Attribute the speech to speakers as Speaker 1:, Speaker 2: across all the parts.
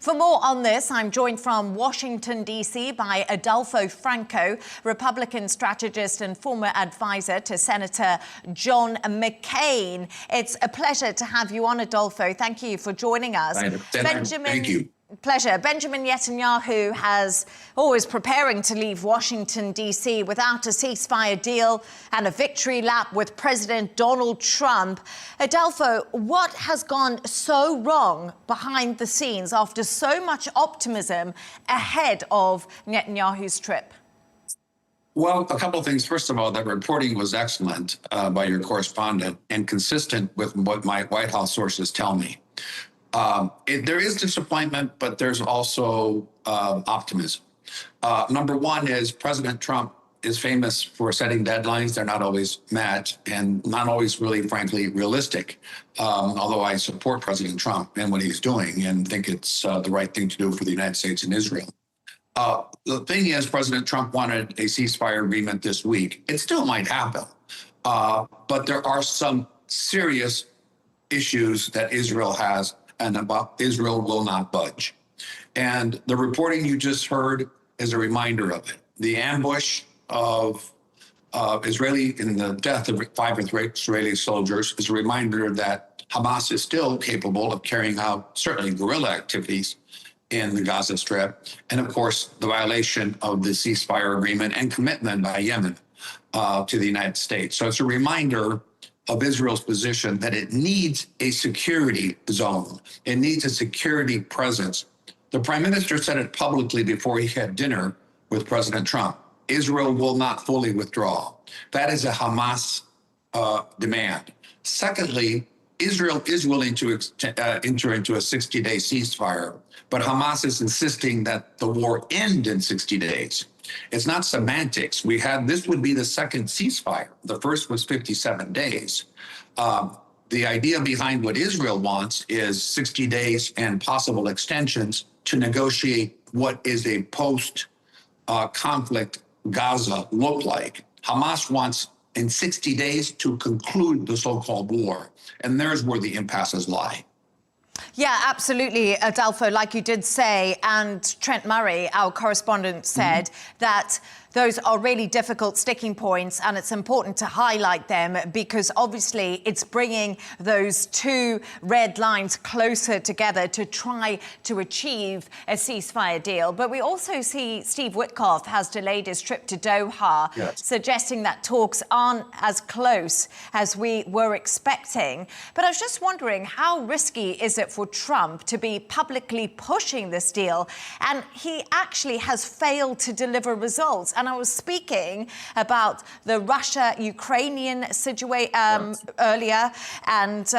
Speaker 1: For more on this, I'm joined from Washington, D.C. by Adolfo Franco, Republican strategist and former advisor to Senator John McCain. It's a pleasure to have you on, Adolfo. Thank you for joining us.
Speaker 2: Thank you.
Speaker 1: Pleasure. Benjamin Netanyahu has always preparing to leave Washington, D.C. without a ceasefire deal and a victory lap with President Donald Trump. Adolfo, what has gone so wrong behind the scenes after so much optimism ahead of Netanyahu's trip?
Speaker 2: Well, a couple of things. First of all, that reporting was excellent by your correspondent and consistent with what my White House sources tell me. There is disappointment, but there's also optimism. Number one is President Trump is famous for setting deadlines. They're not always met and not always really, frankly, realistic, although I support President Trump and what he's doing and think it's the right thing to do for the United States and Israel. The thing is, President Trump wanted a ceasefire agreement this week. It still might happen, but there are some serious issues that Israel has, and about Israel will not budge. And the reporting you just heard is a reminder of it. The ambush of Israeli in the death of 5 Israeli soldiers is a reminder that Hamas is still capable of carrying out certainly guerrilla activities in the Gaza Strip, and of course the violation of the ceasefire agreement and commitment by Yemen to the United States. So it's a reminder of Israel's position that it needs a security zone. It needs a security presence. The prime minister said it publicly before he had dinner with President Trump. Israel will not fully withdraw. That is a Hamas demand. Secondly, Israel is willing to enter into a 60-day ceasefire, but Hamas is insisting that the war end in 60 days. It's not semantics. This would be the second ceasefire. The first was 57 days. The idea behind what Israel wants is 60 days and possible extensions to negotiate what is a post-conflict Gaza look like. Hamas wants in 60 days to conclude the so-called war. And there's where the impasses lie.
Speaker 1: Yeah, absolutely, Adolfo, like you did say, and Trent Murray, our correspondent, said that those are really difficult sticking points, and it's important to highlight them because obviously it's bringing those two red lines closer together to try to achieve a ceasefire deal. But we also see Steve Witkoff has delayed his trip to Doha, suggesting that talks aren't as close as we were expecting. But I was just wondering, how risky is it for Trump to be publicly pushing this deal? And he actually has failed to deliver results. And I was speaking about the Russia-Ukrainian situation earlier, and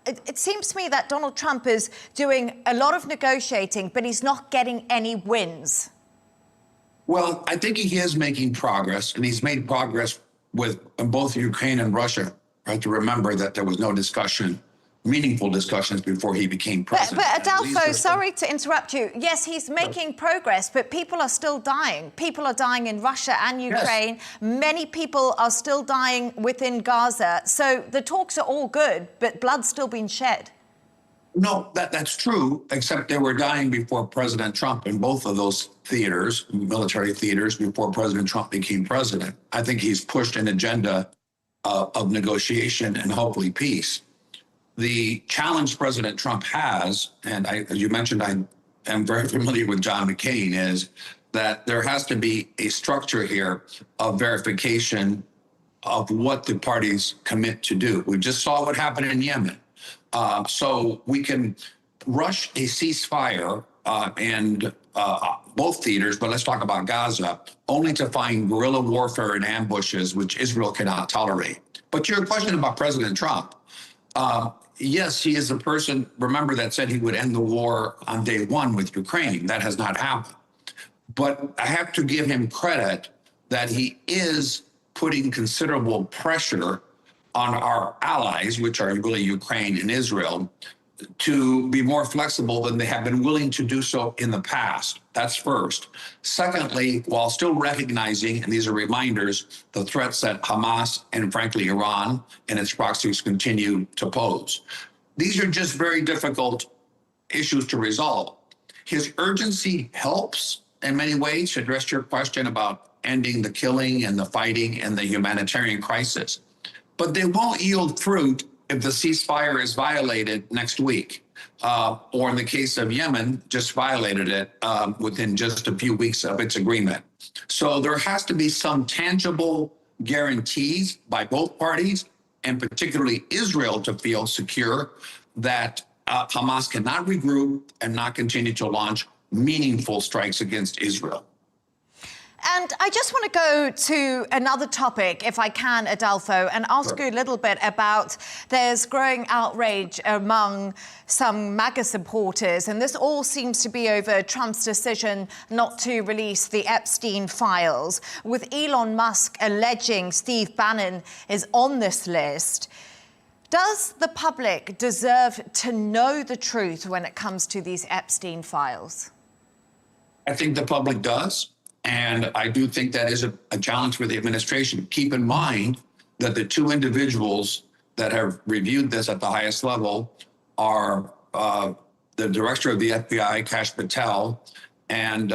Speaker 1: it seems to me that Donald Trump is doing a lot of negotiating, but he's not getting any wins.
Speaker 2: Well, I think he is making progress, and he's made progress with both Ukraine and Russia. I have to remember that there was no discussion, meaningful discussions before he became president.
Speaker 1: But Adolfo, sorry to interrupt you. Yes, he's making progress, but people are still dying. People are dying in Russia and Ukraine. Yes. Many people are still dying within Gaza. So the talks are all good, but blood's still being shed.
Speaker 2: No, that's true, except they were dying before President Trump in both of those theaters, military theaters, before President Trump became president. I think he's pushed an agenda of negotiation and hopefully peace. The challenge President Trump has, and as you mentioned, I am very familiar with John McCain, is that there has to be a structure here of verification of what the parties commit to do. We just saw what happened in Yemen. So we can rush a ceasefire and both theaters, but let's talk about Gaza, only to find guerrilla warfare and ambushes, which Israel cannot tolerate. But to your question about President Trump, yes, he is the person, remember, that said he would end the war on day one with Ukraine. That has not happened. But I have to give him credit that he is putting considerable pressure on our allies, which are really Ukraine and Israel, to be more flexible than they have been willing to do so in the past. That's first. Secondly, while still recognizing, and these are reminders, the threats that Hamas and frankly Iran and its proxies continue to pose. These are just very difficult issues to resolve. His urgency helps in many ways to address your question about ending the killing and the fighting and the humanitarian crisis. But they won't yield fruit if the ceasefire is violated next week. Or in the case of Yemen, just violated it within just a few weeks of its agreement. So there has to be some tangible guarantees by both parties, and particularly Israel, to feel secure that Hamas cannot regroup and not continue to launch meaningful strikes against Israel.
Speaker 1: And I just want to go to another topic, if I can, Adolfo, and ask you a little bit about there's growing outrage among some MAGA supporters, and this all seems to be over Trump's decision not to release the Epstein files, with Elon Musk alleging Steve Bannon is on this list. Does the public deserve to know the truth when it comes to these Epstein files?
Speaker 2: I think the public does. And I do think that is a challenge for the administration. Keep in mind that the two individuals that have reviewed this at the highest level are the director of the FBI, Kash Patel, and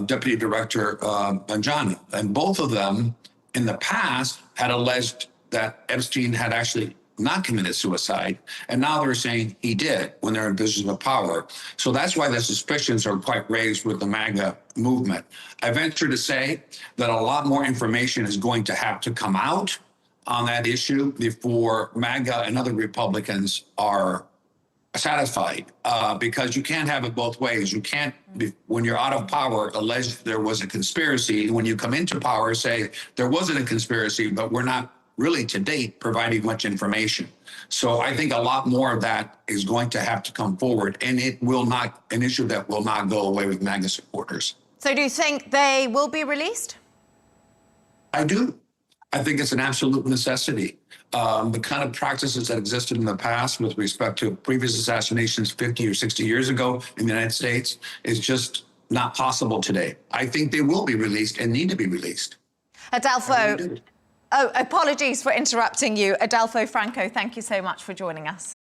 Speaker 2: Deputy Director Banjani. And both of them in the past had alleged that Epstein had actually not committed suicide, and now they're saying he did when they're in positions of power. So that's why the suspicions are quite raised with the MAGA movement. I venture to say that a lot more information is going to have to come out on that issue before MAGA and other Republicans are satisfied, because you can't have it both ways. You can't, when you're out of power, allege there was a conspiracy. When you come into power, say there wasn't a conspiracy, but we're not really to date providing much information. So I think a lot more of that is going to have to come forward, and it will not, an issue that will not go away with MAGA supporters.
Speaker 1: So do you think they will be released?
Speaker 2: I do. I think it's an absolute necessity. The kind of practices that existed in the past with respect to previous assassinations 50 or 60 years ago in the United States is just not possible today. I think they will be released and need to be released.
Speaker 1: Adolfo, oh, apologies for interrupting you. Adolfo Franco, thank you so much for joining us.